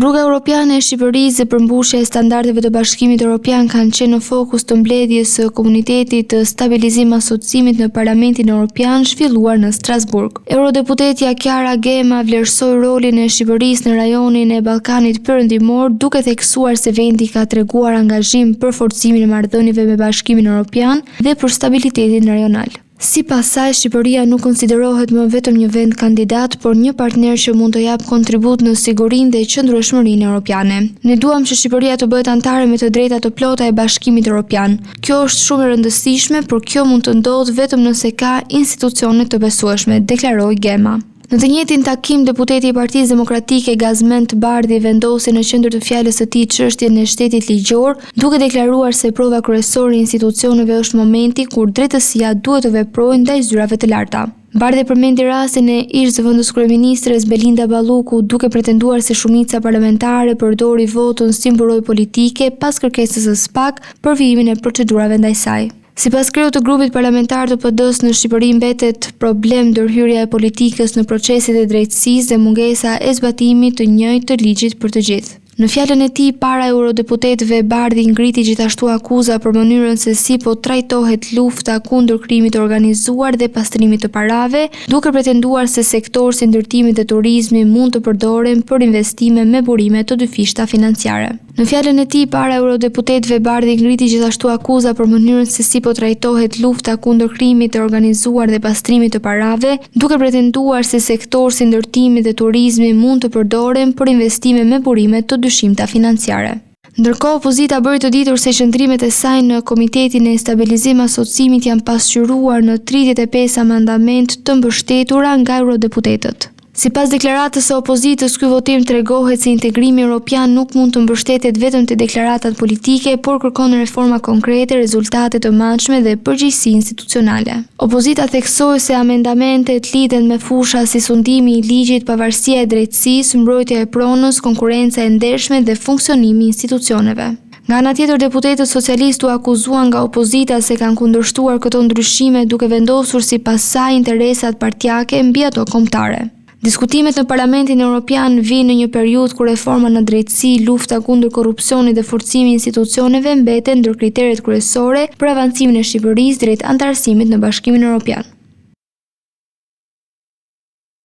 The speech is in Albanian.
Rruga Europiane e Shqipërisë dhe përmbushja e standardeve të Bashkimit Evropian kanë qenë në fokus të mbledhjes së Komunitetit të Stabilizim Asociimit në Parlamentin Evropian zhvilluar në Strasburg. Eurodeputetja Chiara Gema vlerësoi rolin e Shqipërisë në rajonin e Ballkanit Perëndimor, duke theksuar se vendi ka treguar angazhim për forcimin e marrëdhënieve me Bashkimin Evropian dhe për stabilitetin rajonal. Sipas saj, Shqipëria nuk konsiderohet më vetëm një vend kandidat, por një partner që mund të japë kontribut në sigurinë dhe qëndrueshmërinë evropiane. Ne duam që Shqipëria të bëhet anëtare me të drejta të plota e Bashkimit Evropian. Kjo është shumë e rëndësishme, por kjo mund të ndodhë vetëm nëse ka institucione të besueshme, deklaroi Gema. Në të njëjtin takim, deputeti i Partisë Demokratike Gazmend Bardhi vendosi në qendër të fjalës së tij çështjen e shtetit ligjor, duke deklaruar se prova kryesore e institucioneve është momenti kur drejtësia duhet të veprojë ndaj zyrave të larta. Bardhi përmendi rastin e ish-zëvendës kryeministres Belinda Balluku, duke pretenduar se shumica parlamentare përdori votën si mburojë politike pas kërkesës së SPAK për vijimin e procedurave ndaj saj. Sipas kreut të grupit parlamentar të PD-s në Shqipëri mbetet problem ndërhyrja e politikës në proceset e drejtësisë dhe mungesa e zbatimit të njëjtë të ligjit për të gjithë. Në fjalën e tij, para eurodeputetëve, Bardhi ngriti gjithashtu akuza për mënyrën se si po trajtohet lufta kundër krimit të organizuar dhe pastrimit të parave, duke pretenduar se sektor si ndërtimi dhe turizmi mund të përdoren për investime me burime të dyfishta financiare. Në fjalën e tij, para eurodeputetëve, Bardhi ngriti gjithashtu akuza për mënyrën se si po trajtohet lufta kundër krimit të organizuar dhe pastrimit të parave, duke pretenduar se sektor si ndërtimi dhe turizmi mund të përdoren për investime me burime të dyshimta financiare. Ndërkohë, opozita bëri të ditur se qëndrimet e saj në Komitetin e Stabilizim Asociimit janë pasqyruar në 35 amandament të mbështetura nga eurodeputetët. Sipas deklaratës së opozitës, ky votim tregohet se integrimi evropian nuk mund të mbështetet vetëm te deklaratat politike, por kërkon reforma konkrete, rezultate të mundshme dhe përgjegjësi institucionale. Opozita theksoi se amendamentet lidhen me fusha si sundimi i ligjit, pavarësia e drejtësisë, mbrojtja e pronës, konkurrenca e ndershme dhe funksionimi i institucioneve. Nga ana tjetër, deputetët socialistë u akuzuan nga opozita se kanë kundërshtuar këto ndryshime duke vendosur sipas saj interesat partijake mbi ato kombëtare. Diskutimet në Parlamentin Evropian vijnë në një periudhë kur reforma në drejtësi, lufta kundër korrupsionit dhe forcimi i institucioneve mbeten ndër kriteret kryesore për avancimin e Shqipërisë drejt anëtarësimit në Bashkimin Evropian.